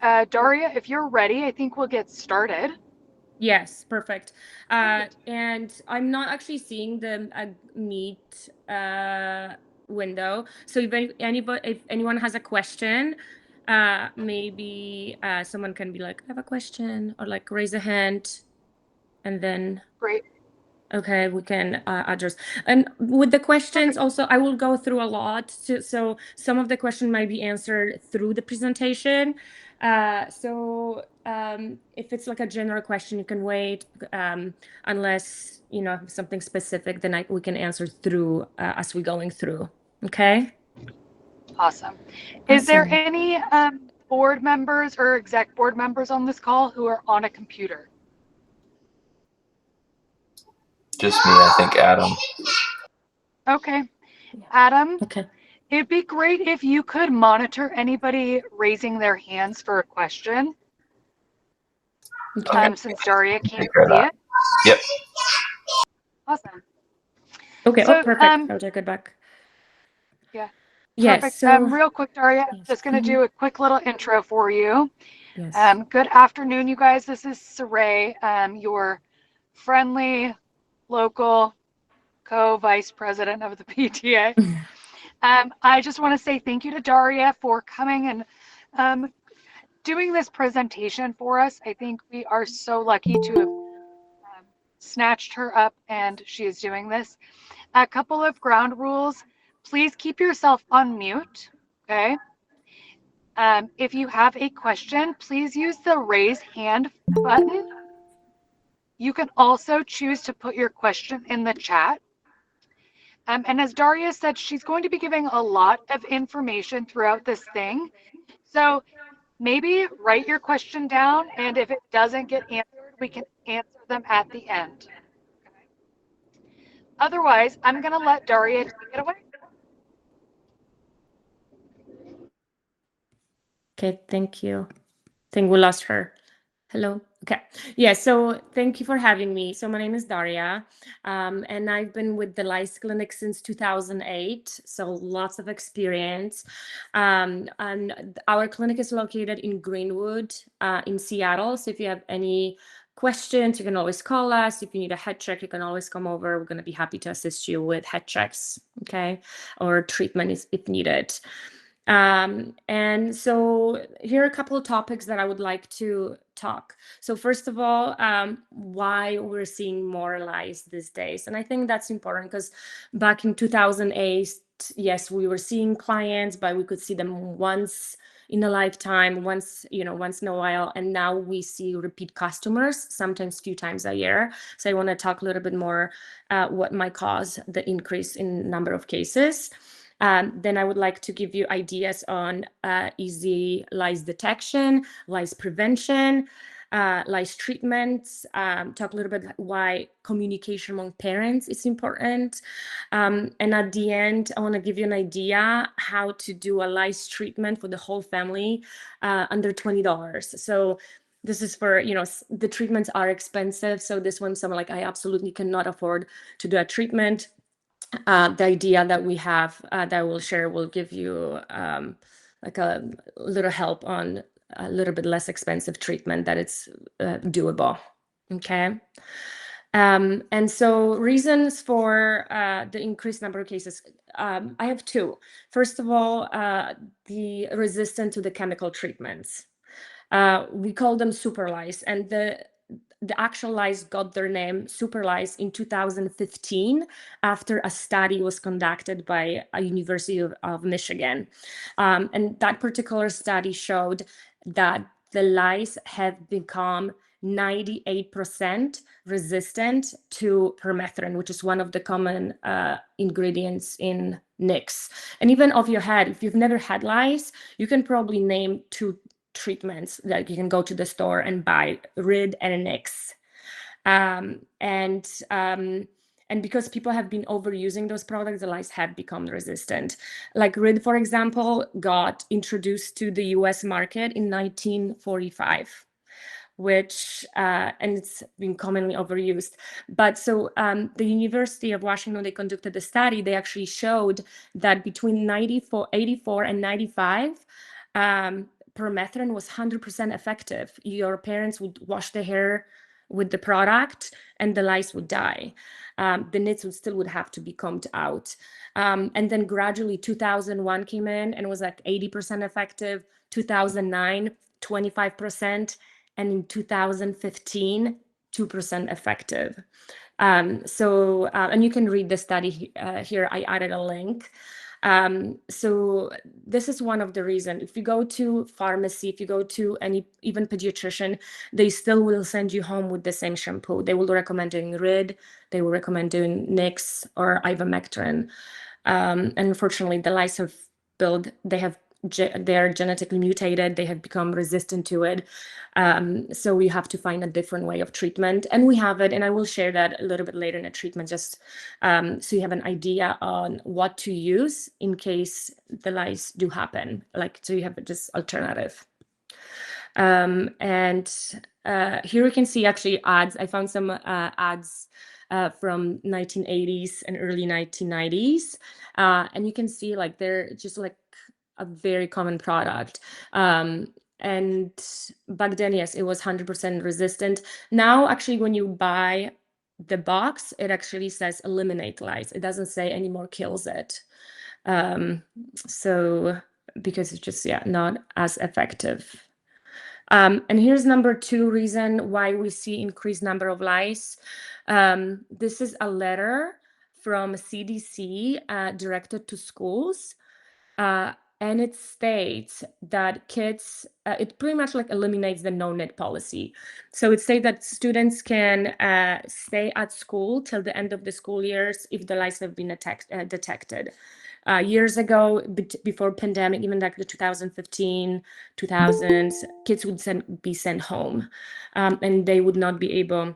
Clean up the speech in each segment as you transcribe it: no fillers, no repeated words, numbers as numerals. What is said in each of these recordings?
Daria, if you're ready, I think we'll get started. Yes, perfect. Great. And I'm not actually seeing the meet window. So if anyone has a question, maybe someone can be like, I have a question, or like raise a hand, and then Great. okay, we can address. And with the questions, Perfect. also, I will go through a lot. So some of the question might be answered through the presentation. If it's like a general question, you can wait unless, something specific, then we can answer through as we're going through. Okay? Awesome. Is there Awesome. any board members or exec board members on this call who are on a computer? Just me, I think, Adam. Okay. Yeah. Adam, Okay. it'd be great if you could monitor anybody raising their hands for a question, Okay, since Daria take can't care of see that. it. Yep. Awesome. Okay. Oh, So, perfect. I'll take it back. yeah, Yes. perfect. So, Real quick, Daria, I'm yes. just going to do a quick little intro for you. Yes. Good afternoon, you guys. This is Saray, your friendly local co-vice president of the PTA. I just want to say thank you to Daria for coming and doing this presentation for us. I think we are so lucky to have snatched her up and she is doing this. A couple of ground rules. Please keep yourself on mute, okay? If you have a question, please use the raise hand button. You can also choose to put your question in the chat. And as Daria said, she's going to be giving a lot of information throughout this thing. So maybe write your question down, and if it doesn't get answered, we can answer them at the end. Okay. Otherwise, I'm going to let Daria take it away. Okay. Thank you. I think we lost her. Hello. Okay. Yeah. So thank you for having me. So my name is Daria, and I've been with the Lice Clinic since 2008. So lots of experience. And our clinic is located in Greenwood, in Seattle. So if you have any questions, you can always call us. If you need a head check, you can always come over. We're going to be happy to assist you with head checks, okay, or treatment if needed. And so here are a couple of topics that I would like to talk. So first of all, why we're seeing more lice these days. And I think that's important because back in 2008, yes, we were seeing clients, but we could see them once in a lifetime, once in a while. And now we see repeat customers, sometimes few times a year. So I want to talk a little bit more what might cause the increase in number of cases. Then I would like to give you ideas on easy lice detection, lice prevention, lice treatments, talk a little bit why communication among parents is important. And at the end, I want to give you an idea how to do a lice treatment for the whole family under $20. So this is for, the treatments are expensive. So this one, someone like, I absolutely cannot afford to do a treatment. The idea that we have that I will share will give you like a little help on a little bit less expensive treatment that it's doable. Okay. And so reasons for the increased number of cases, I have two. First of all, the resistance to the chemical treatments. We call them super lice, and the actual lice got their name super lice in 2015 after a study was conducted by a University of Michigan. And that particular study showed that the lice have become 98% resistant to permethrin, which is one of the common ingredients in Nix. And even off your head, if you've never had lice, you can probably name two treatments that you can go to the store and buy, Rid and Nix. And because people have been overusing those products, the lice have become resistant. Like Rid, for example, got introduced to the US market in 1945, which, and it's been commonly overused. But so the University of Washington, they conducted a study, they actually showed that between 84 and 95, permethrin was 100% effective. Your parents would wash the hair with the product and the lice would die. The nits would have to be combed out. And then gradually 2001 came in and was like 80% effective, 2009, 25%, and in 2015, 2% effective. And you can read the study here. I added a link. So this is one of the reasons. If you go to pharmacy, if you go to any, even pediatrician, they still will send you home with the same shampoo. They will recommend doing Rid, they will recommend doing Nix or ivermectin. And unfortunately, the lice have they are genetically mutated, they have become resistant to it. So we have to find a different way of treatment, and we have it, and I will share that a little bit later in the treatment, just so you have an idea on what to use in case the lice do happen, like, so you have this alternative. And here you can see actually ads. I found some ads from 1980s and early 1990s, and you can see like they're just like a very common product. And back then, yes, it was 100% resistant. Now, actually, when you buy the box, it actually says eliminate lice. It doesn't say anymore kills it. So because it's just, yeah, not as effective. And here's number 2 reason why we see increased number of lice. This is a letter from CDC directed to schools. And it states that kids, it pretty much like eliminates the no-nit policy. So it states that students can stay at school till the end of the school years if the lice have been detected. Years ago, before pandemic, even like the 2015, 2000s, kids would be sent home, and they would not be able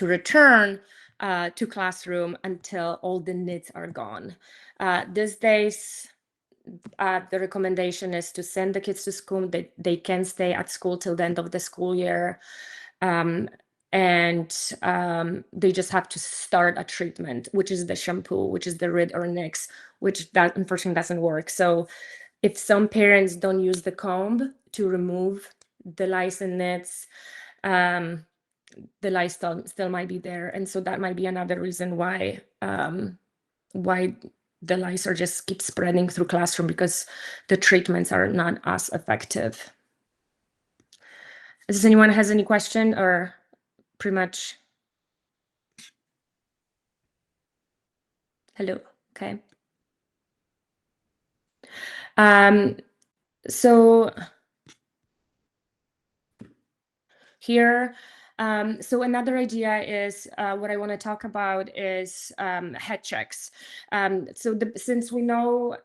to return to classroom until all the nits are gone. These days, the recommendation is to send the kids to school. They can stay at school till the end of the school year. And they just have to start a treatment, which is the shampoo, which is the Rid or Nix, which that unfortunately doesn't work. So if some parents don't use the comb to remove the lice and nits, the lice still might be there. And so that might be another reason why the lice are just keep spreading through classroom, because the treatments are not as effective. Does anyone has any question, or pretty much? Hello. Okay. So here, so another idea is what I want to talk about is head checks. So since we know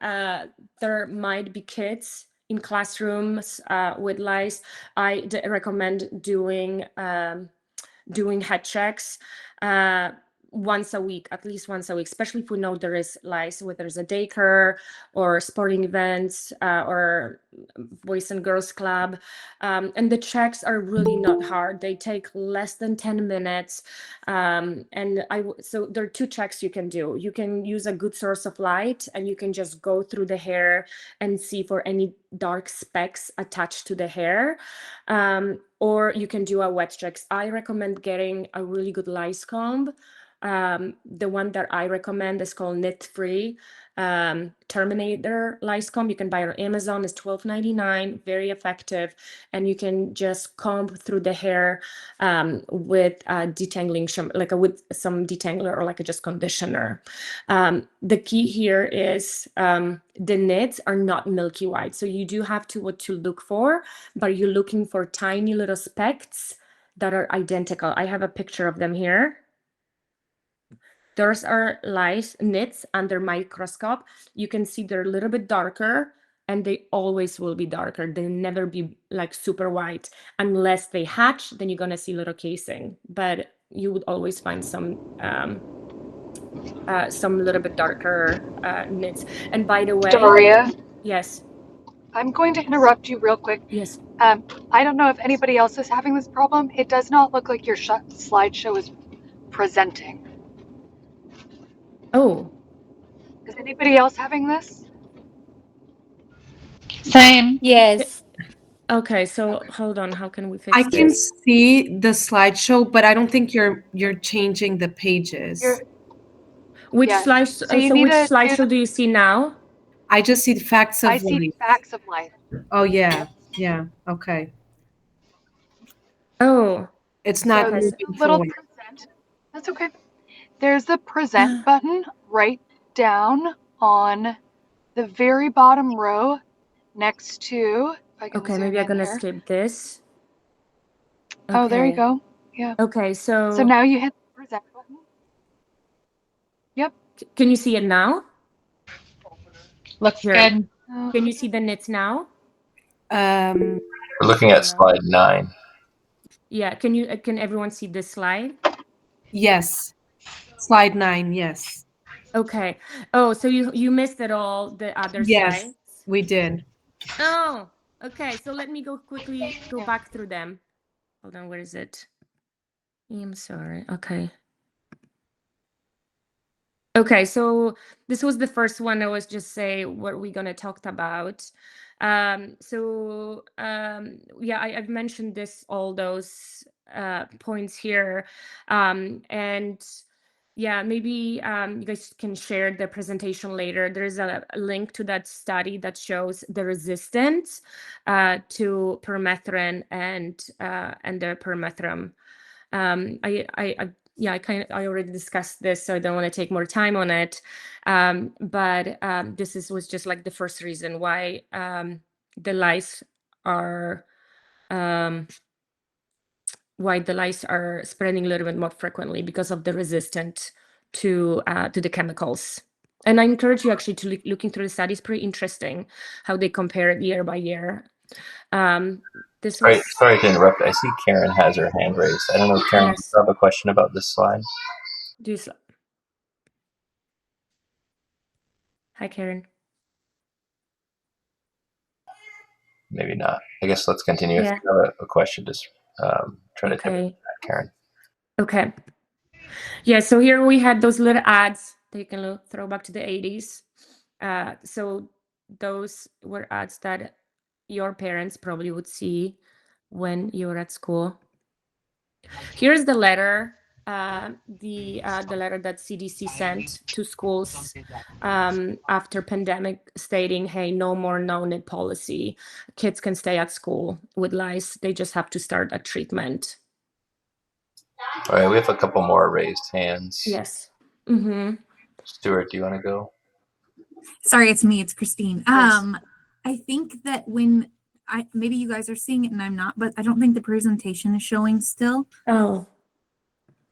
there might be kids in classrooms with lice, I recommend doing head checks once a week, at least once a week, especially if we know there is lice, whether it's a daycare or sporting events or boys and girls club. And the checks are really not hard. They take less than 10 minutes. So there are 2 checks you can do. You can use a good source of light, and you can just go through the hair and see for any dark specks attached to the hair. Or you can do a wet checks. I recommend getting a really good lice comb. The one that I recommend is called Knit Free Terminator Lice Comb. You can buy it on Amazon. It's $12.99, very effective, and you can just comb through the hair with detangling shampoo, with some detangler or just conditioner. The key here is the nits are not milky white, so you do have what to look for, but you're looking for tiny little specks that are identical. I have a picture of them here. Those are lice nits under microscope. You can see they're a little bit darker, and they always will be darker. They'll never be super white unless they hatch. Then you're gonna see little casing, but you would always find some little bit darker nits. And by the way, Daria, yes, I'm going to interrupt you real quick. yes. I don't know if anybody else is having this problem. It does not look like your slideshow is presenting. Oh, Is anybody else having this? Same. Yes. Okay, so hold on. How can we I fix can this? see the slideshow, but I don't think you're changing the pages. You're, Which yeah. slide? So you So need which to do slideshow the, do you see now? I just see the facts I of see life. facts of life. Oh yeah, yeah. Okay. Oh, It's So not okay. there's moving a little forward. present. That's okay. There's the present button right down on the very bottom row next to, if I can Okay, zoom maybe I'm in gonna here. skip this. Oh, there you Okay. go. Yeah. Okay, So so now you hit the present button. Yep. can you see it now? Looks Here. good. Can you see the knits now? Um, We're looking at No. slide 9. Yeah, can everyone see this slide? yes. Slide 9, yes. Okay. Oh, so you missed it all, the other Yes, slides? we did. Oh, okay. So let me quickly go back through them. Hold on, where is it? I'm sorry. Okay. Okay, so this was the first one. I was just say what we're gonna talk about. Yeah, I've mentioned this, all those points here, and yeah, maybe you guys can share the presentation later. There's a link to that study that shows the resistance to permethrin and the permethrin. I already discussed this, so I don't want to take more time on it. But was just like the first reason why the lice are spreading a little bit more frequently, because of the resistance to the chemicals. And I encourage you actually to looking through the study. It's pretty interesting how they compare it year by year. Sorry to interrupt. I see Karen has her hand raised. I don't know, Karen, Yes. do you have a question about this slide? Hi, Karen. Maybe not. I guess let's continue. Yeah. If you have a question, just try to type it in, Karen. Okay. Yeah, so here we had those little ads. They can throw back to the 80s. So those were ads that your parents probably would see when you were at school. Here's the letter, the letter that CDC sent to schools after pandemic, stating, hey, no more no-knit policy. Kids can stay at school with lice. They just have to start a treatment. All right, we have a couple more raised hands. Yes. Mm-hmm. Stuart, do you want to go? Sorry, it's me. It's Christine. Yes. I think that when maybe you guys are seeing it and I'm not, but I don't think the presentation is showing still. Oh.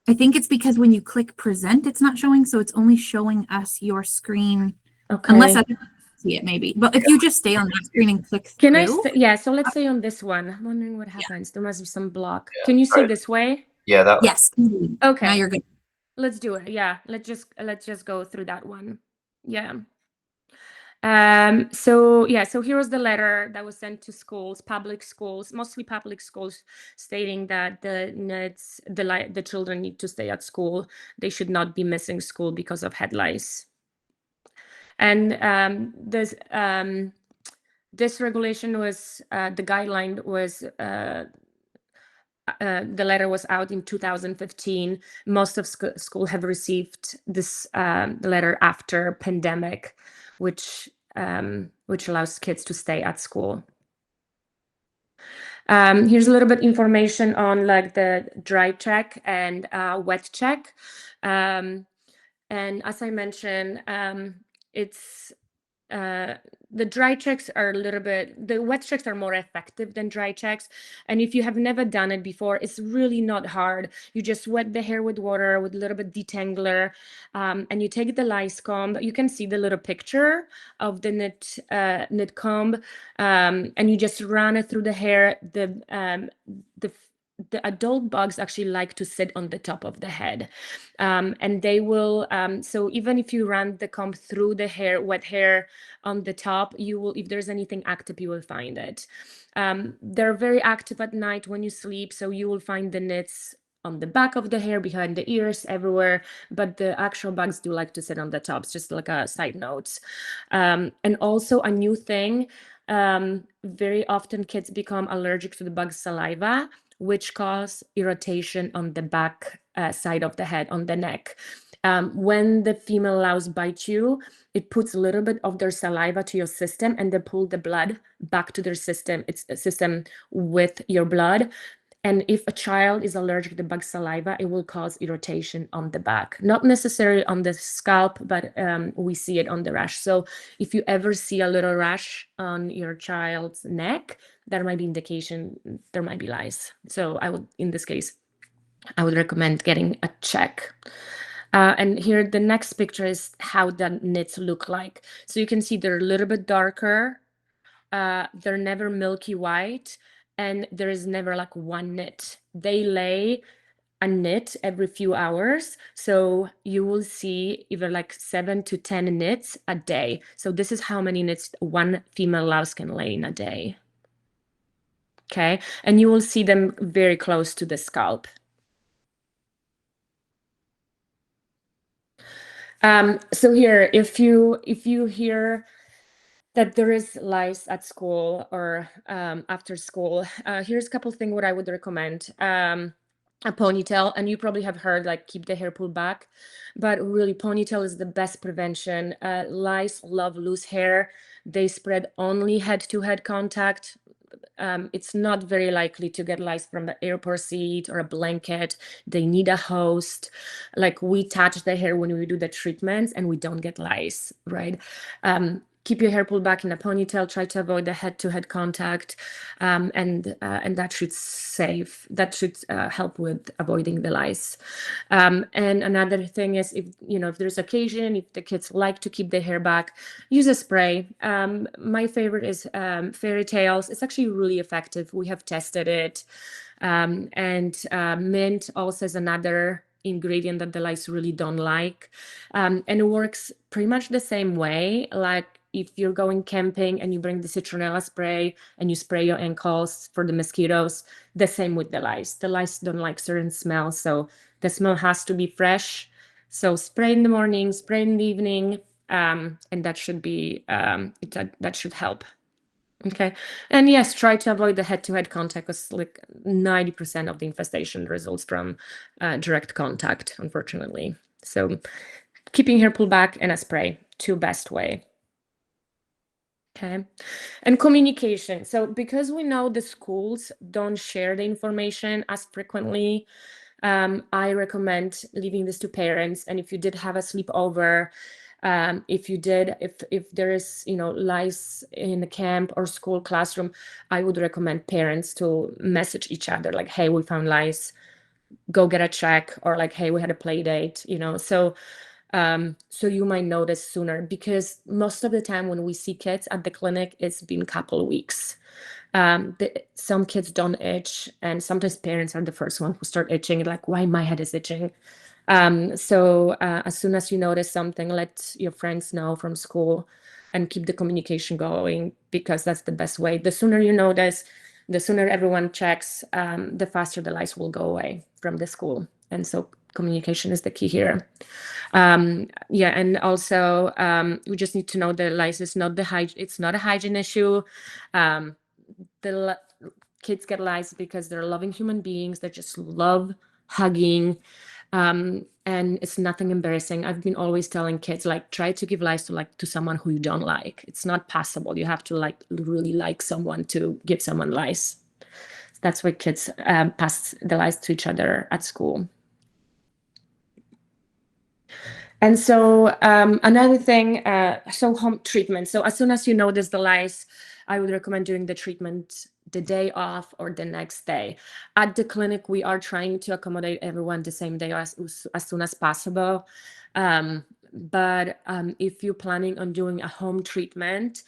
I think it's because when you click present, it's not showing, so it's only showing us your screen. Okay. Unless I see it, maybe. But if you just stay on that screen and click Can through. yeah, so let's stay on this one. I'm wondering what happens. There must be some block. Yeah. Can you see Right. this way? Yeah, that one. Yes. Okay. Now you're good. Let's do it. Yeah, let's just go through that one. Yeah. So here was the letter that was sent to schools, public schools, mostly public schools, stating that the children need to stay at school. They should not be missing school because of head lice. And this regulation was the guideline was the letter was out in 2015. Most of school have received this letter after pandemic, which allows kids to stay at school. Here's a little bit information on like the dry check and wet check. And as I mentioned, it's the dry checks are the wet checks are more effective than dry checks. And if you have never done it before, it's really not hard. You just wet the hair with water with a little bit detangler, and you take the lice comb. You can see the little picture of the knit comb, and you just run it through the hair. The adult bugs actually like to sit on the top of the head, and they will, so even if you run the comb through the hair, wet hair on the top, you will, if there's anything active, you will find it. They're very active at night when you sleep, so you will find the knits on the back of the hair, behind the ears, everywhere, but the actual bugs do like to sit on the tops, just like a side note. And also a new thing, Very often kids become allergic to the bug's saliva, which cause irritation on the back side of the head, on the neck. When the female louse bite you, it puts a little bit of their saliva to your system and they pull the blood back to their system. It's a system with your blood. And if a child is allergic to bug saliva, it will cause irritation on the back, not necessarily on the scalp, but we see it on the rash. So if you ever see a little rash on your child's neck, that might be indication there might be lice. So I would, in this case, I would recommend getting a check. And here the next picture is how the nits look like. So you can see they're a little bit darker. They're never milky white, and there is never like one nit. They lay a nit every few hours. So you will see either like 7 to 10 nits a day. So this is how many nits one female louse can lay in a day. Okay, and you will see them very close to the scalp. So here, if you hear that there is lice at school or after school, here's a couple of things what I would recommend. A ponytail, and you probably have heard like keep the hair pulled back, but really ponytail is the best prevention. Lice love loose hair. They spread only head-to-head contact. It's not very likely to get lice from the airport seat or a blanket. They need a host. Like we touch the hair when we do the treatments and we don't get lice, right? Keep your hair pulled back in a ponytail. Try to avoid the head-to-head contact, and that should help with avoiding the lice. And another thing is if there's occasion, if the kids like to keep their hair back, use a spray. My favorite is Fairy Tales. It's actually really effective. We have tested it, and mint also is another ingredient that the lice really don't like, and it works pretty much the same way. Like if you're going camping and you bring the citronella spray and you spray your ankles for the mosquitoes, the same with the lice. The lice don't like certain smells, so the smell has to be fresh. So spray in the morning, spray in the evening, and that should be that should help. Okay, and yes, try to avoid the head-to-head contact, because like 90% of the infestation results from direct contact, unfortunately. So keeping hair pulled back and a spray, two best way. Okay, and communication. So because we know the schools don't share the information as frequently, I recommend leaving this to parents. And if you did have a sleepover, if there is lice in the camp or school classroom, I would recommend parents to message each other like, hey, we found lice, go get a check, or like, hey, we had a play date, so you might notice sooner, because most of the time when we see kids at the clinic, it's been a couple of weeks. Some kids don't itch, and sometimes parents are the first one who start itching, like, why my head is itching. So as soon as you notice something, let your friends know from school and keep the communication going, because that's the best way. The sooner you notice, the sooner everyone checks, the faster the lice will go away from the school. And so communication is the key here. And also we just need to know the lice is not it's not a hygiene issue. The kids get lice because they're loving human beings. They just love hugging. And it's nothing embarrassing. I've been always telling kids, like, try to give lice to someone who you don't like. It's not possible. You have to really like someone to give someone lice. That's why kids pass the lice to each other at school. And so another thing, so home treatment. So as soon as you notice the lice, I would recommend doing the treatment the day off or the next day. At the clinic, we are trying to accommodate everyone the same day as soon as possible. But if you're planning on doing a home treatment,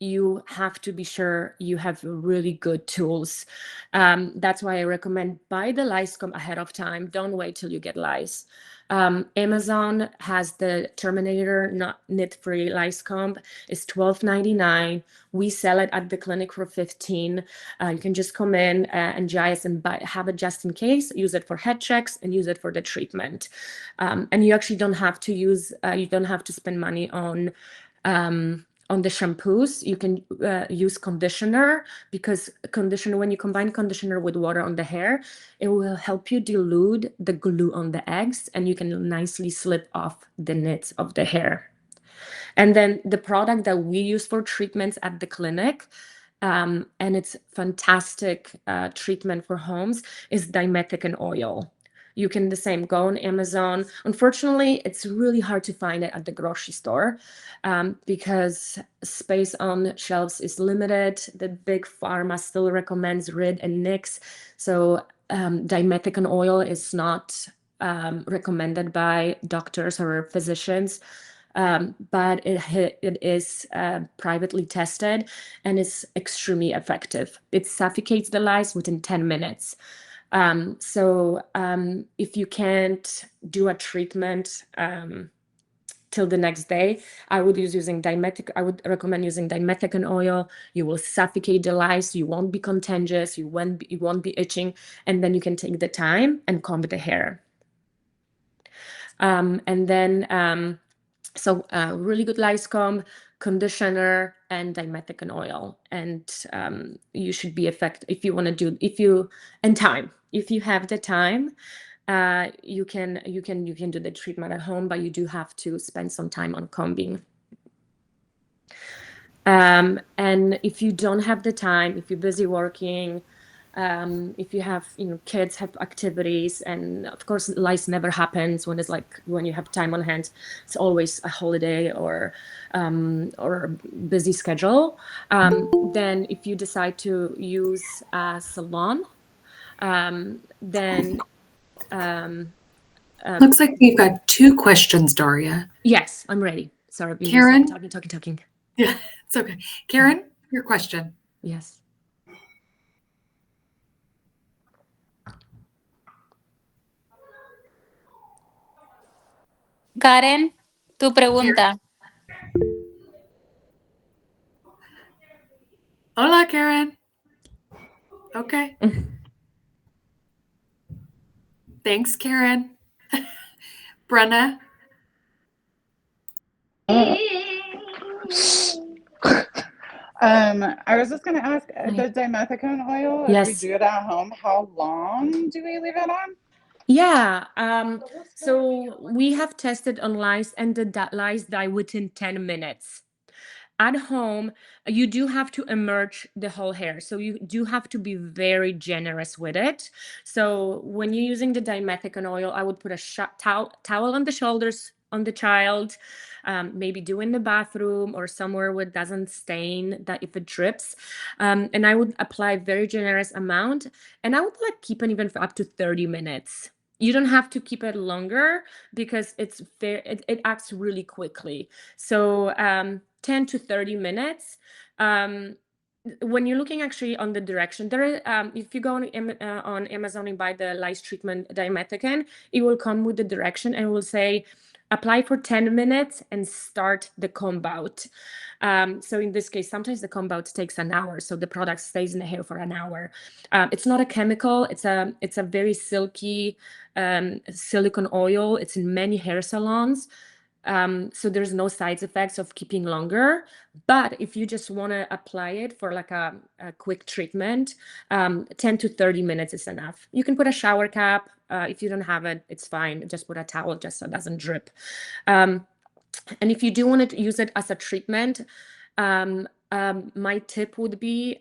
you have to be sure you have really good tools. That's why I recommend buy the lice comb ahead of time. Don't wait till you get lice. Amazon has the Terminator knit-free lice comb. It's $12.99. We sell it at the clinic for $15. You can just come in and just have it just in case. Use it for head checks and use it for the treatment. And you actually don't have to use. You don't have to spend money on On the shampoos, you can use conditioner, because conditioner, when you combine conditioner with water on the hair, it will help you dilute the glue on the eggs, and you can nicely slip off the knits of the hair. And then the product that we use for treatments at the clinic, and it's fantastic treatment for homes, is dimethicone oil. You can the same go on Amazon. Unfortunately, it's really hard to find it at the grocery store because space on shelves is limited. The big pharma still recommends Rid and Nix. So dimethicone oil is not recommended by doctors or physicians. But it is privately tested and is extremely effective. It suffocates the lice within 10 minutes. So if you can't do a treatment till the next day, I would recommend using dimethicone oil. You will suffocate the lice. You won't be contagious. You won't be itching, and then you can take the time and comb the hair. And then so really good lice comb, conditioner, and dimethicone oil. And you should be effective if you want to do, time. If you have the time, you can do the treatment at home, but you do have to spend some time on combing. And if you don't have the time, if you're busy working, if you have, kids have activities, and of course lice never happens when you have time on hand. It's always a holiday or a busy schedule. Then if you decide to use a salon, then Looks like we've got 2 questions, Daria. yes, I'm ready. Sorry, I've been Karen? talking. Yeah, it's okay. Karen, your question. Yes. Karen, tu pregunta. Hola, Karen. Okay. Thanks, Karen. Brenna. I was just going to ask, the dimethicone oil, Yes. if we do it at home, how long do we leave it on? Yeah, so we have tested on lice, and the lice die within 10 minutes. At home, you do have to emerge the whole hair. So you do have to be very generous with it. So when you're using the dimethicone oil, I would put a towel on the shoulders on the child, maybe do in the bathroom or somewhere where it doesn't stain, that if it drips. And I would apply very generous amount, and I would keep it even for up to 30 minutes. You don't have to keep it longer because it acts really quickly. So 10 to 30 minutes. When you're looking actually on the direction, if you go on Amazon and buy the lice treatment dimethicone, it will come with the direction and will say, apply for 10 minutes and start the comb out. So in this case, sometimes the comb out takes an hour, so the product stays in the hair for an hour. It's not a chemical. It's a very silky silicone oil. It's in many hair salons. So there's no side effects of keeping longer. But if you just want to apply it for a quick treatment, 10 to 30 minutes is enough. You can put a shower cap. If you don't have it, it's fine. Just put a towel just so it doesn't drip. And if you do want to use it as a treatment, my tip would be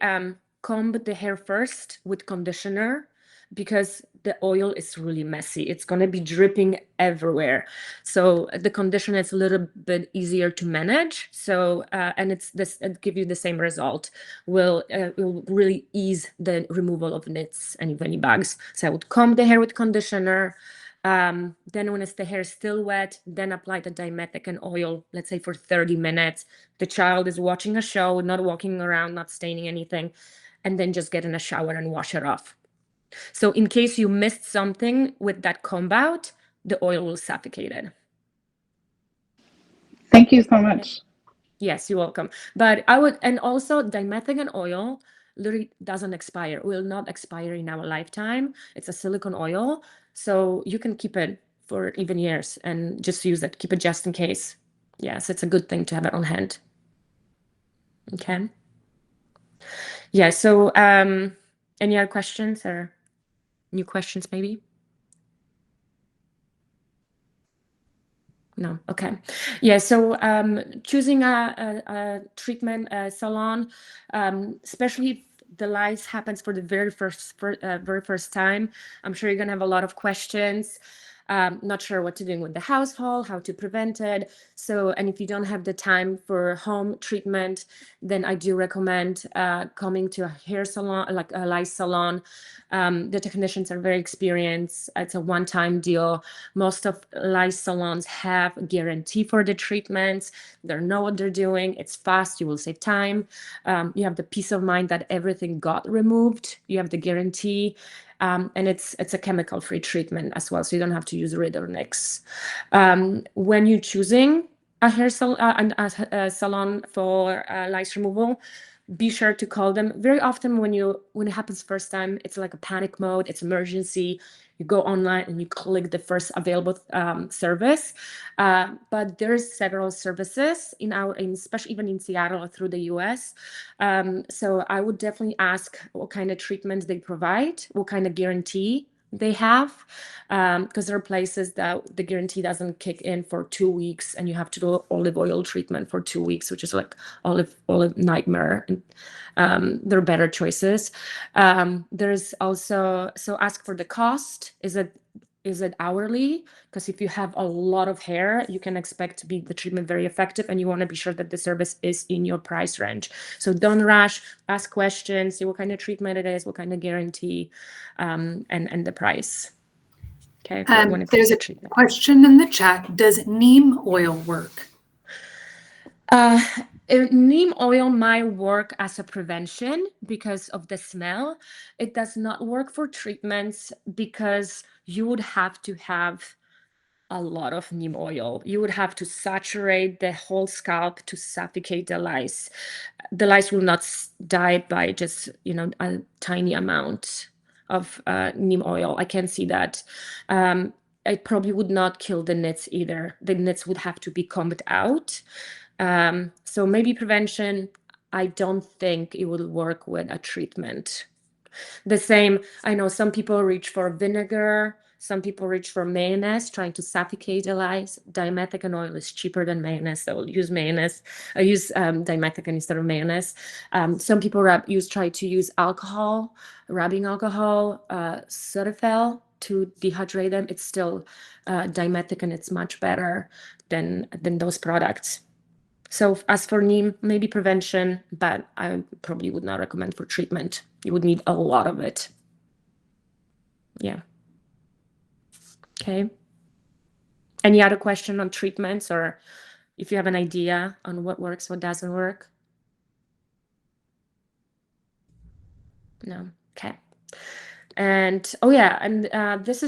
comb the hair first with conditioner, because the oil is really messy. It's going to be dripping everywhere. So the conditioner is a little bit easier to manage. So, and it give you the same result. Will really ease the removal of nits and any bugs. So I would comb the hair with conditioner. Then when the hair is still wet, then apply the dimethicone oil, let's say for 30 minutes. The child is watching a show, not walking around, not staining anything, and then just get in a shower and wash it off. So in case you missed something with that comb out, the oil will suffocate it. Thank you so much. Yes, you're welcome. But and also dimethicone oil literally doesn't expire, will not expire in our lifetime. It's a silicone oil, so you can keep it for even years and just use it, keep it just in case. Yes, it's a good thing to have it on hand. Okay. Yeah, so any other questions or new questions maybe? No. Okay. Yeah. So choosing a treatment salon, especially if the lice happens for the very first time, I'm sure you're gonna have a lot of questions. Not sure what to do with the household, how to prevent it. So, and if you don't have the time for home treatment, then I do recommend coming to a hair salon, like a lice salon. The technicians are very experienced. It's a one-time deal. Most of lice salons have a guarantee for the treatments. They know what they're doing. It's fast. You will save time. You have the peace of mind that everything got removed. You have the guarantee. And it's a chemical-free treatment as well, so you don't have to use Rid or Nix. When you're choosing a hair a salon for lice removal, be sure to call them. Very often when it happens first time, it's like a panic mode, it's emergency. You go online and you click the first available service. But there's several services especially even in Seattle or through the US. So I would definitely ask what kind of treatments they provide, what kind of guarantee they have, because there are places that the guarantee doesn't kick in for 2 weeks and you have to do olive oil treatment for 2 weeks, which is like olive nightmare. And there are better choices. There's also, so ask for the cost. Is it hourly? Because if you have a lot of hair, you can expect to be the treatment very effective, and you want to be sure that the service is in your price range. So don't rush, ask questions, see what kind of treatment it is, what kind of guarantee, and the price. Okay. When it comes There's to a treatment. question in the chat. Does neem oil work? Neem oil might work as a prevention because of the smell. It does not work for treatments because you would have to have a lot of neem oil. You would have to saturate the whole scalp to suffocate the lice. The lice will not die by just, a tiny amount of neem oil. I can see that. It probably would not kill the nits either. The nits would have to be combed out. So maybe prevention. I don't think it would work with a treatment. The same, I know some people reach for vinegar, some people reach for mayonnaise, trying to suffocate the lice. Dimethicone oil is cheaper than mayonnaise, so I'll use mayonnaise. I use dimethicone instead of mayonnaise. Some people try to use alcohol, rubbing alcohol, Sudafed to dehydrate them. It's still dimethicone. It's much better than those products. So as for neem, maybe prevention, but I probably would not recommend for treatment. You would need a lot of it. Yeah. Okay. Any other question on treatments, or if you have an idea on what works, what doesn't work? No. Okay. And this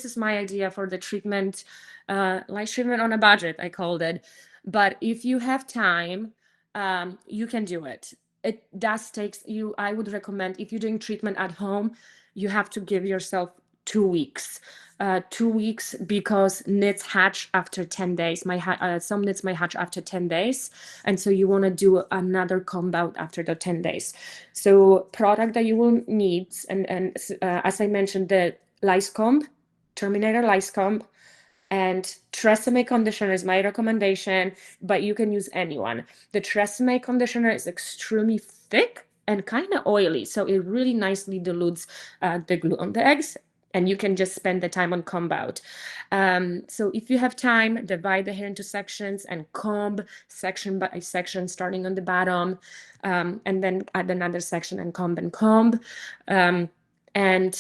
is my idea for the treatment, lice treatment on a budget, I called it. But if you have time, you can do it. It does take you. I would recommend, if you're doing treatment at home, you have to give yourself 2 weeks. 2 weeks, because nits hatch after 10 days. Some nits might hatch after 10 days. And so you want to do another comb out after the 10 days. So product that you will need, and as I mentioned, the lice comb, Terminator lice comb, and Tresemme conditioner is my recommendation, but you can use anyone. The Tresemme conditioner is extremely thick and kind of oily, so it really nicely dilutes the glue on the eggs, and you can just spend the time on comb out. So if you have time, divide the hair into sections and comb section by section, starting on the bottom, and then add another section and comb and comb. And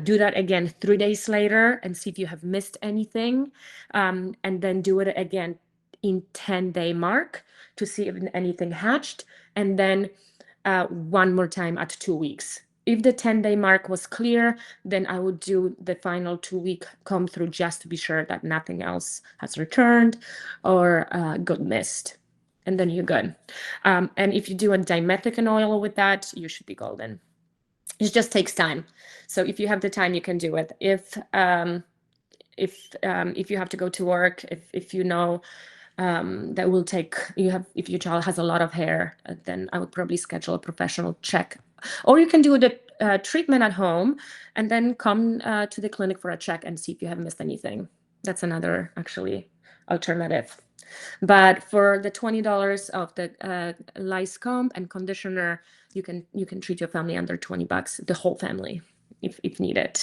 do that again 3 days later and see if you have missed anything. And then do it again in 10-day mark to see if anything hatched. And then one more time at 2 weeks. If the 10-day mark was clear, then I would do the final 2-week comb through just to be sure that nothing else has returned or got missed. And then you're good. And if you do a dimethicone oil with that, you should be golden. It just takes time. So if you have the time, you can do it. If you have to go to work, if you know that will take, if your child has a lot of hair, then I would probably schedule a professional check. Or you can do the treatment at home and then come to the clinic for a check and see if you have missed anything. That's another actually alternative. But for the $20 of the lice comb and conditioner, you can treat your family under $20, the whole family, if needed.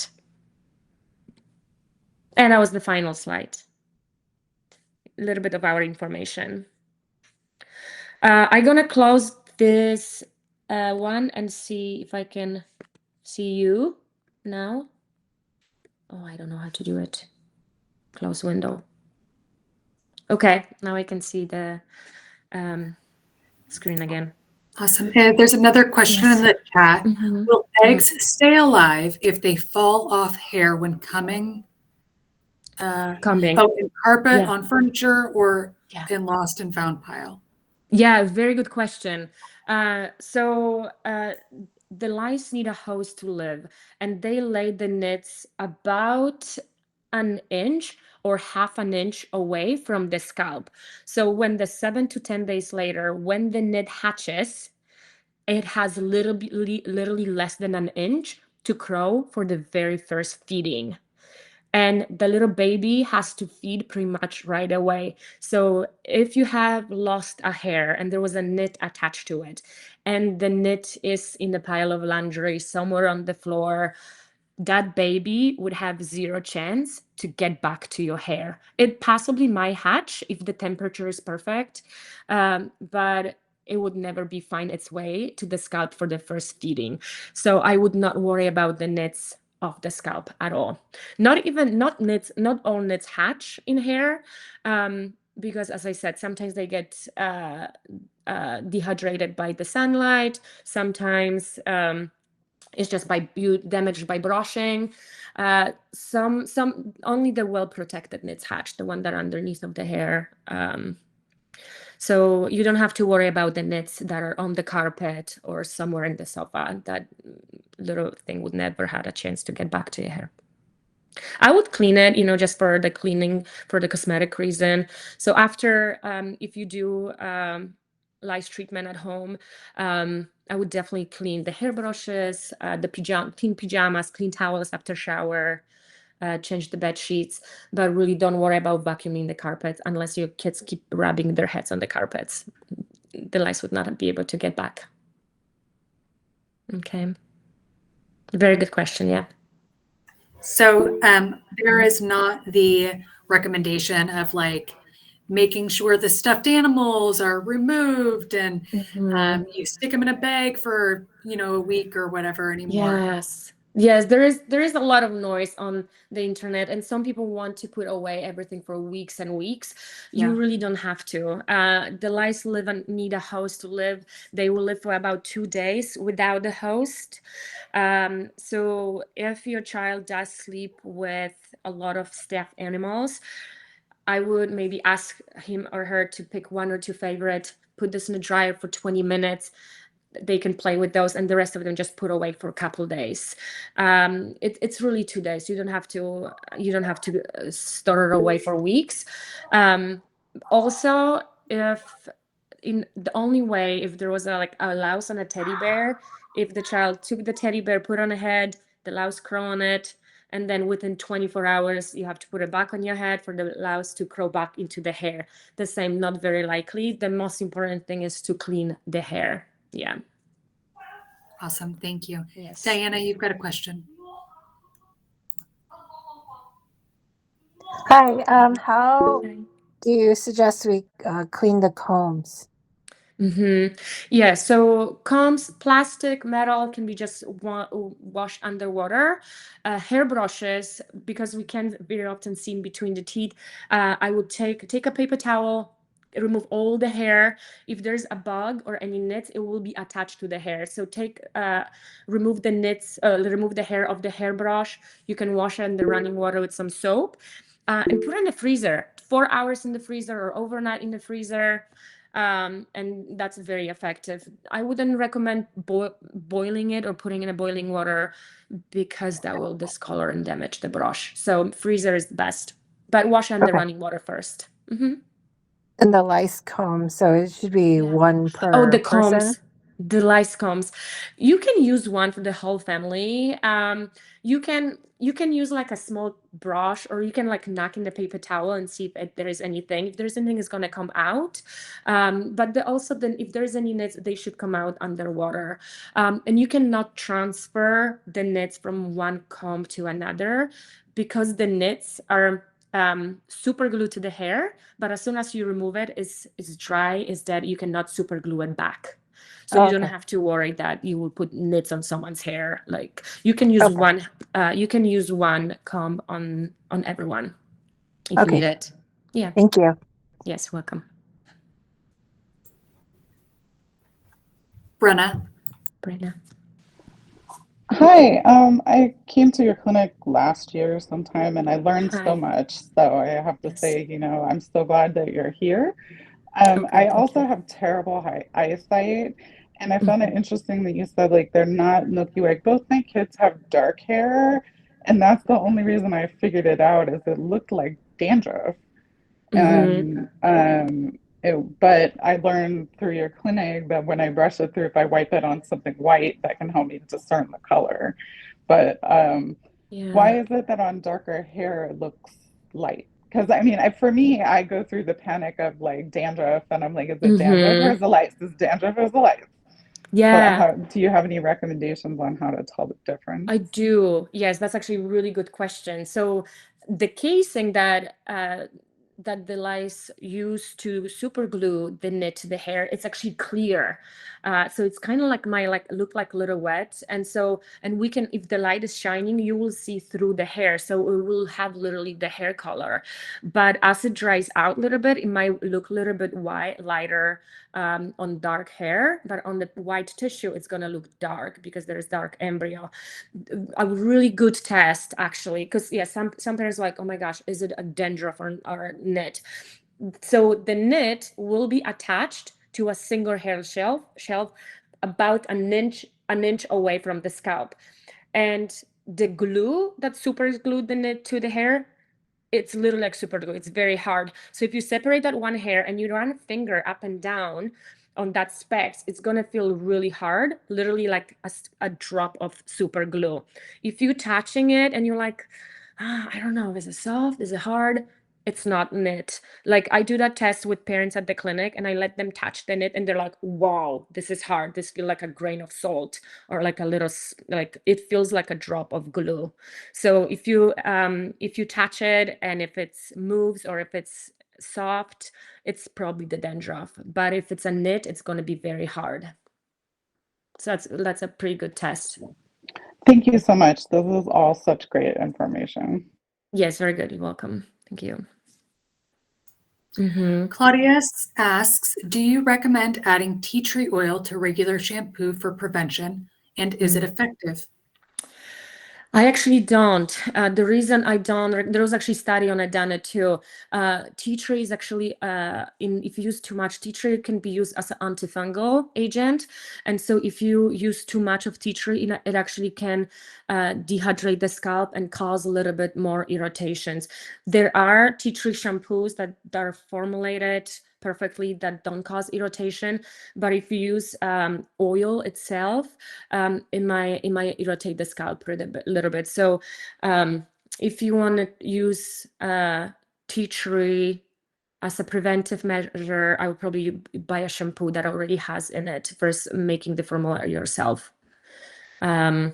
And that was the final slide. A little bit of our information. I'm gonna close this one and see if I can see you now. Oh, I don't know how to do it. Close window. Okay, now I can see the screen again. Awesome. And there's another question in the chat. Mhm. Will eggs stay alive if they fall off hair when coming? Combing. In carpet, Yeah. on furniture, or Yeah. in lost and found pile? Yeah, very good question. So the lice need a host to live, and they lay the nits about an inch or half an inch away from the scalp. So when the 7 to 10 days later, when the nit hatches, it has literally less than an inch to grow for the very first feeding. And the little baby has to feed pretty much right away. So if you have lost a hair and there was a knit attached to it, and the knit is in the pile of laundry somewhere on the floor, that baby would have zero chance to get back to your hair. It possibly might hatch if the temperature is perfect, but it would never find its way to the scalp for the first feeding. So I would not worry about the knits of the scalp at all. Not all knits hatch in hair, because as I said, sometimes they get dehydrated by the sunlight. Sometimes it's just damaged by brushing. Some only the well protected knits hatch, the one that are underneath of the hair. So you don't have to worry about the knits that are on the carpet or somewhere in the sofa. That little thing would never have a chance to get back to your hair. I would clean it, just for the cleaning, for the cosmetic reason. So after, if you do lice treatment at home, I would definitely clean the hairbrushes, clean pajamas, clean towels after shower, change the bed sheets, but really don't worry about vacuuming the carpet unless your kids keep rubbing their heads on the carpets. The lice would not be able to get back. Okay. Very good question. Yeah. So there is not the recommendation of making sure the stuffed animals are removed and you stick them in a bag for a week or whatever anymore. Yes, there is a lot of noise on the internet, and some people want to put away everything for weeks and weeks. You really don't have to. The lice live and need a host to live. They will live for about 2 days without the host. So if your child does sleep with a lot of stuffed animals, I would maybe ask him or her to pick 1 or 2 favorite, put this in the dryer for 20 minutes. They can play with those, and the rest of them just put away for a couple of days. It's really 2 days. You don't have to store it away for weeks. Also, if there was a louse and a teddy bear, if the child took the teddy bear, put on a head, the louse crawl on it, and then within 24 hours, you have to put it back on your head for the louse to crawl back into the hair. The same, not very likely. The most important thing is to clean the hair. Yeah. Awesome. Thank you. Yes. Diana, you've got a question. Hi. How do you suggest we clean the combs? Yeah, so combs, plastic, metal can be just washed underwater. Hairbrushes, because we can very often see in between the teeth, I would take a paper towel, remove all the hair. If there's a bug or any nits, it will be attached to the hair. So remove the nits, remove the hair of the hairbrush. You can wash it in the running water with some soap, and put it in the freezer. 4 hours in the freezer or overnight in the freezer. And that's very effective. I wouldn't recommend boiling it or putting in a boiling water, because that will discolor and damage the brush. So freezer is best, but wash it in the running water first. And the lice comb, so it should be Yeah. one Oh, per the person? combs, the lice combs. You can use one for the whole family. You can use like a small brush, or you can like knock in the paper towel and see if there is anything. If there's anything, it's gonna come out. But also then if there's any nits, they should come out underwater. And you cannot transfer the nits from one comb to another, because the nits are super glued to the hair, but as soon as you remove it, it's dry, is that you cannot super glue it back. So you don't Okay. have to worry that you will put nits on someone's hair. Like you can use Okay. one comb on everyone if you need Okay. it. Yeah. Thank you. Yes, welcome. Brenna. Brenna. Hi, I came to your clinic last year sometime and I learned so Hi. much. So I have to Yes. say, I'm so glad that you're here. Oh, good. I Thank also you. have terrible eyesight, and I found it Mhm. interesting that you said like they're not milky white. Both my kids have dark hair, and that's the only reason I figured it out is it looked like dandruff. Mhm. And but I learned through your clinic that when I brush it through, if I wipe it on something white, that can help me discern the color. But why Yeah. is it that on darker hair it looks light? Because I mean, for me, I go through the panic of like dandruff, and I'm like, is it dandruff or Mhm. is it lice? Is dandruff or is it lice? So, Yeah. do you have any recommendations on how to tell the difference? I do. Yes, that's actually a really good question. So the casing that the lice use to super glue the knit to the hair, it's actually clear. So it's kind of like look like little wet. And we can, if the light is shining, you will see through the hair. So it will have literally the hair color. But as it dries out a little bit, it might look a little bit lighter on dark hair, but on the white tissue, it's gonna look dark because there's dark embryo. A really good test actually, because yeah, some parents are like, oh my gosh, is it a dandruff or knit? So the knit will be attached to a single hair shelf about an inch away from the scalp, and the glue that super glued the knit to the hair, it's literally like super glue. It's very hard. So if you separate that one hair and you run a finger up and down on that specs, it's gonna feel really hard, literally like a drop of super glue. If you're touching it and you're like, I don't know, is it soft? Is it hard? It's not knit. Like I do that test with parents at the clinic and I let them touch the knit and they're like, wow, this is hard. This feels like a grain of salt or like a little, like it feels like a drop of glue. So if you touch it and if it moves or if it's soft, it's probably the dandruff. But if it's a knit, it's going to be very hard. So that's a pretty good test. Thank you so much. This is all such great information. Yes, very good. You're welcome. Thank you. Claudius asks, do you recommend adding tea tree oil to regular shampoo for prevention? And is it effective? I actually don't. The reason I don't, there was actually a study on it done it too. Tea tree is actually, if you use too much tea tree, it can be used as an antifungal agent. And so if you use too much of tea tree, it actually can dehydrate the scalp and cause a little bit more irritations. There are tea tree shampoos that are formulated perfectly that don't cause irritation, but if you use oil itself, it might irritate the scalp a little bit. So if you want to use tea tree as a preventive measure, I would probably buy a shampoo that already has in it versus making the formula yourself. And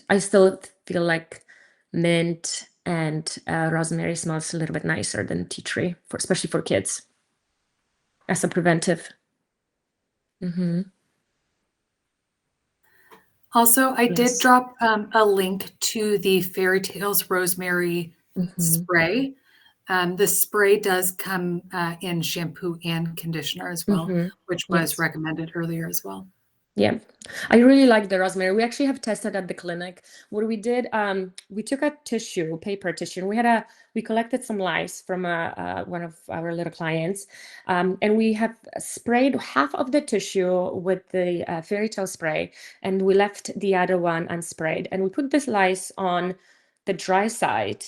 I still feel like mint and rosemary smells a little bit nicer than tea tree, especially for kids, as a preventive. Also, I did Yes. drop a link to the Fairy Tales Rosemary spray. The spray does come in shampoo and conditioner as well, which was Yes. recommended earlier as well. Yeah, I really like the rosemary. We actually have tested at the clinic. What we did, we took a paper tissue, and we collected some lice from one of our little clients, and we have sprayed half of the tissue with the fairy tale spray, and we left the other one unsprayed. And we put this lice on the dry side,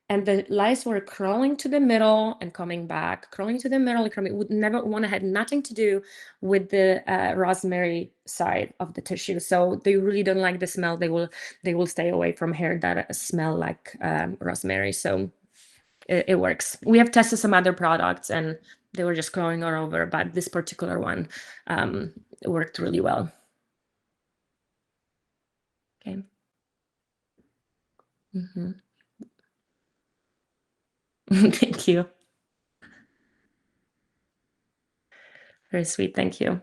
and the lice were crawling to the middle and coming back, crawling to the middle and coming. Would never want to had nothing to do with the rosemary side of the tissue. So they really don't like the smell. They will stay away from hair that smell like rosemary. So it works. We have tested some other products and they were just crawling all over, but this particular one worked really well. Okay. Thank you. Very sweet. Thank you.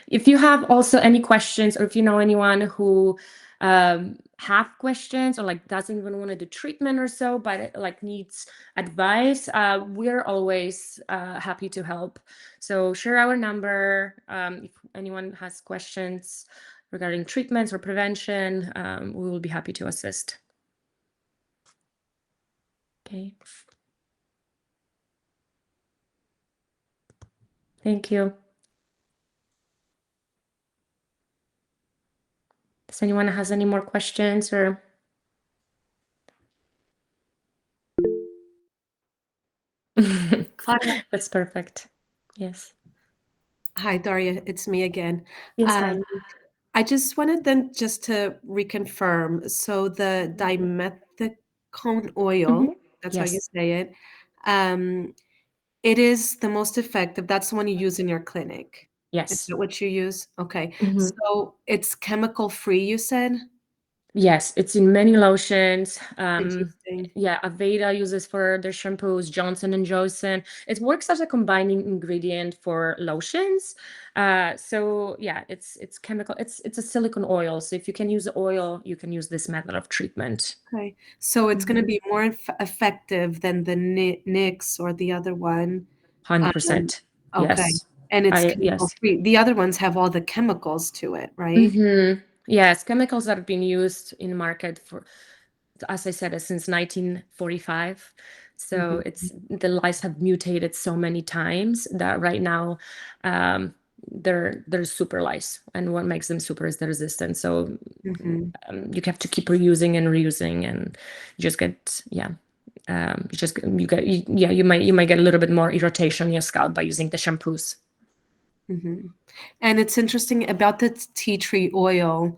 If you have also any questions, or if you know anyone who have questions or like doesn't even want to do treatment or so, but like needs advice, we're always happy to help. So share our number. If anyone has questions regarding treatments or prevention, we will be happy to assist. Okay. Thank you. Does anyone has any more questions or? Claudia. That's perfect. Yes. Hi, Daria. It's me again. Yes, hi. I just wanted then just to reconfirm. So the dimethicone oil, that's how you Yes. say it, it is the most effective. That's the one you use in your clinic. Is Yes. that what you use? Okay. Mhm. So it's chemical free, you said? Yes, it's in many lotions. Interesting. Yeah, Aveda uses for their shampoos, Johnson and Johnson. It works as a combining ingredient for lotions. So yeah, it's chemical. It's a silicone oil. So if you can use the oil, you can use this method of treatment. Okay. So it's going to be more effective than the NYX or the other one. 100%. Okay. Yes. And it's Yes. chemical free. The other ones have all the chemicals to it, right? Yes, chemicals that have been used in market for, as I said, since 1945. So it's the lice have mutated so many times that right now they're super lice, and what makes them super is the resistance. So you have to keep reusing and reusing, and you just get you might get a little bit more irritation on your scalp by using the shampoos. And it's interesting about the tea tree oil.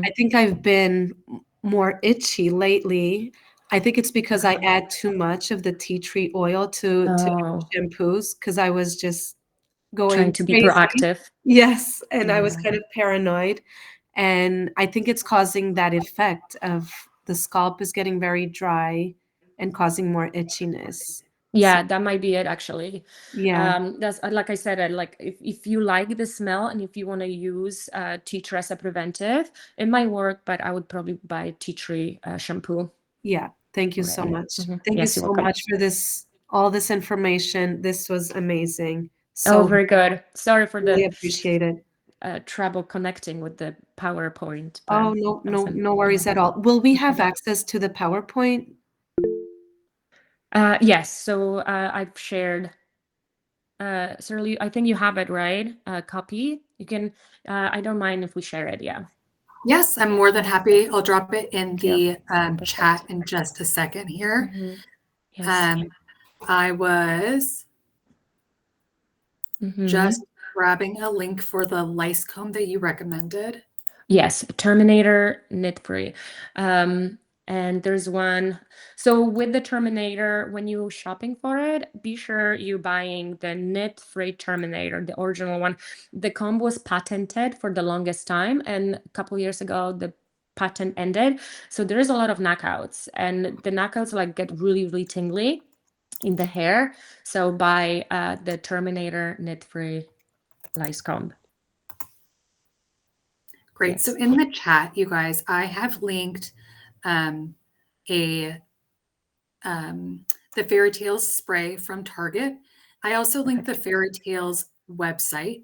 I think I've been more itchy lately. I think it's because I add too much of the tea tree oil to shampoos because I was just going Trying to be crazy. proactive. Yes, and I was kind of paranoid. And I think it's causing that effect of the scalp is getting very dry and causing more itchiness. Yeah, that might be it actually. Yeah. That's like I said, like if you like the smell and if you want to use tea tree as a preventive, it might work, but I would probably buy tea tree shampoo. Yeah. Thank you so much. Thank you Yes, you're so welcome. much for all this information. This was amazing. Oh, So very good. Sorry for really the appreciate it. trouble connecting with the PowerPoint. Oh, no worries at all. Will we have access to the PowerPoint? Yes. So I've shared. Certainly, I think you have it, right? Copy. You can. I don't mind if we share it. Yeah. Yes, I'm more than happy. I'll drop it in the chat in just a second here. Yes. I was just grabbing a link for the lice comb that you recommended. Yes, Terminator knit free. And there's one. So with the Terminator, when you're shopping for it, be sure you're buying the knit free Terminator, the original one. The comb was patented for the longest time, and a couple years ago, the patent ended. So there is a lot of knockouts, and the knockouts like get really, really tingly in the hair. So buy the Terminator knit free lice comb. Great. Yes. So in the chat, you guys, I have linked the Fairy Tales spray from Target. I also linked the Fairy Tales website.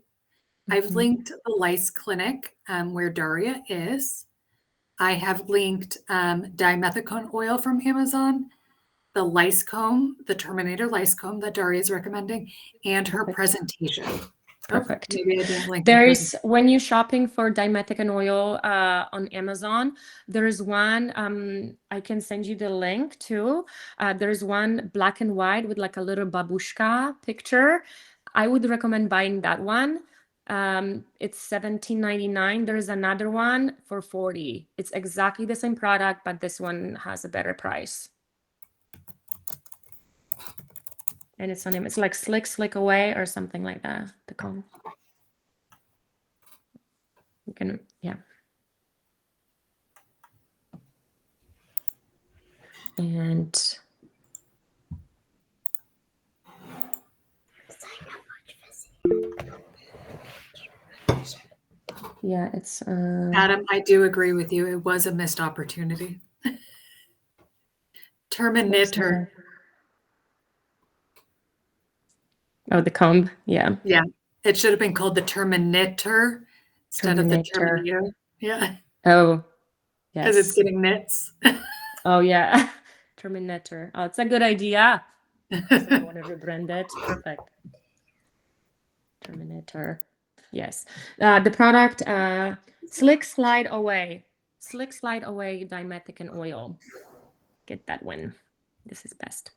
I've linked the Lice Clinic where Daria is. I have linked dimethicone oil from Amazon, the lice comb, the Terminator lice comb that Daria is recommending, and her presentation. Perfect. Maybe I didn't link. There's, when you're shopping for dimethicone oil on Amazon, there's one, I can send you the link too. There's one black and white with like a little babushka picture. I would recommend buying that one. It's $17.99. There's another one for $40. It's exactly the same product, but this one has a better price. And it's on him. It's like Slick Away or something like that. The comb. You can, yeah. And yeah, it's Adam, I do agree with you. It was a missed opportunity. Terminator. Oh, the comb. Yeah. Yeah. It should have been called the Terminator instead of the Terminator. Terminator. Yeah. Oh, yes. Because it's getting nits. Oh, yeah. Terminator. Oh, it's a good idea. So I want to rebrand it. Perfect. Terminator. Yes. The product, Slick Slide Away. Slick Slide Away dimethicone oil. Get that one. This is best.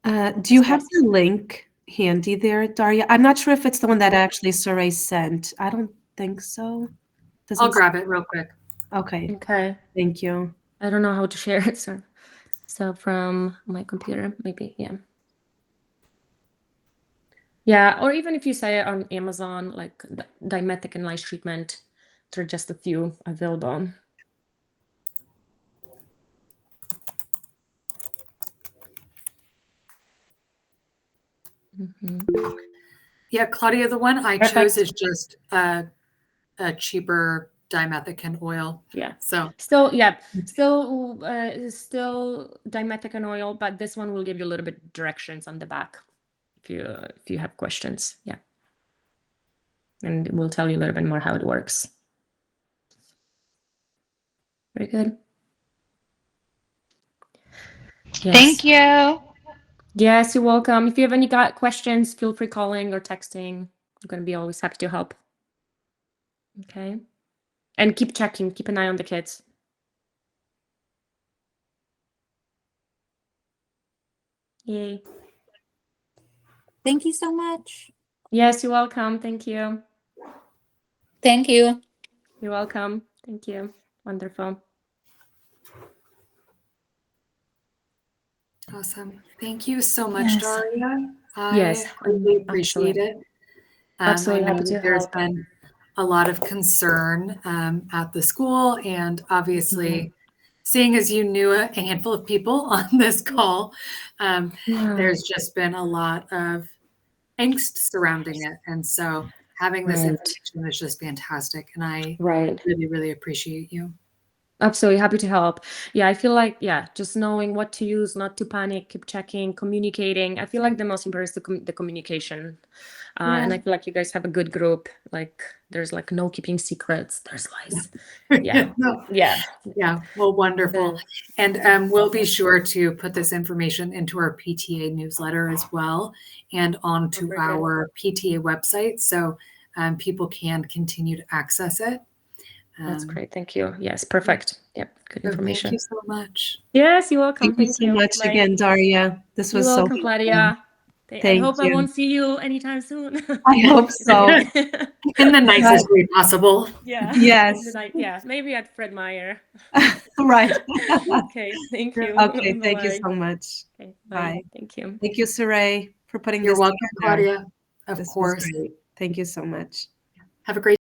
Do you have the link handy there, Daria? I'm not sure if it's the one that actually Saray sent. I don't think so. I'll grab it real quick. Okay. Okay. Thank you. I don't know how to share it, so from my computer, maybe, yeah. Yeah, or even if you say it on Amazon, like dimethicone lice treatment, there are just a few available. Yeah, Claudia, the one I chose is just a cheaper dimethicone oil. Yeah. So still dimethicone oil, but this one will give you a little bit directions on the back if you have questions. Yeah. And we'll tell you a little bit more how it works. Very good. Yes. Thank you. Yes, you're welcome. If you have any questions, feel free calling or texting. I'm going to be always happy to help. Okay. And keep checking. Keep an eye on the kids. Yay. Thank you so much. Yes, you're welcome. Thank you. Thank you. You're welcome. Thank you. Wonderful. awesome. Thank you so much, Daria. Yes, I really appreciate it. Absolutely I know happy to that there's help. been a lot of concern at the school, and obviously, seeing as you knew a handful of people on this call, there's just been a lot of angst surrounding it. And so having this information is just fantastic. And I really, really appreciate you. Absolutely happy to help. Yeah, I feel like, just knowing what to use, not to panic, keep checking, communicating. I feel like the most important is the communication. And I feel like you guys have a good group. Like there's like no keeping secrets. There's lies. Yeah. Yeah. Well, wonderful. And we'll be sure to put this information into our PTA newsletter as well and onto our PTA website. So people can continue to access it. That's great. Thank you. Yes, perfect. Yep, good information. Thank you so much. Yes, you're welcome. Thank you so much again, Daria. This was so welcome, Claudia. I hope I won't see you anytime soon. I hope so. In the nicest way possible. Yeah. Yes. Maybe at Fred Meyer. Right. Okay. Thank you. Okay. Thank you so much. Okay, bye. Thank you. Thank you, Saray, for putting You're this welcome, together. Claudia. Of course. Thank you so much. Have a great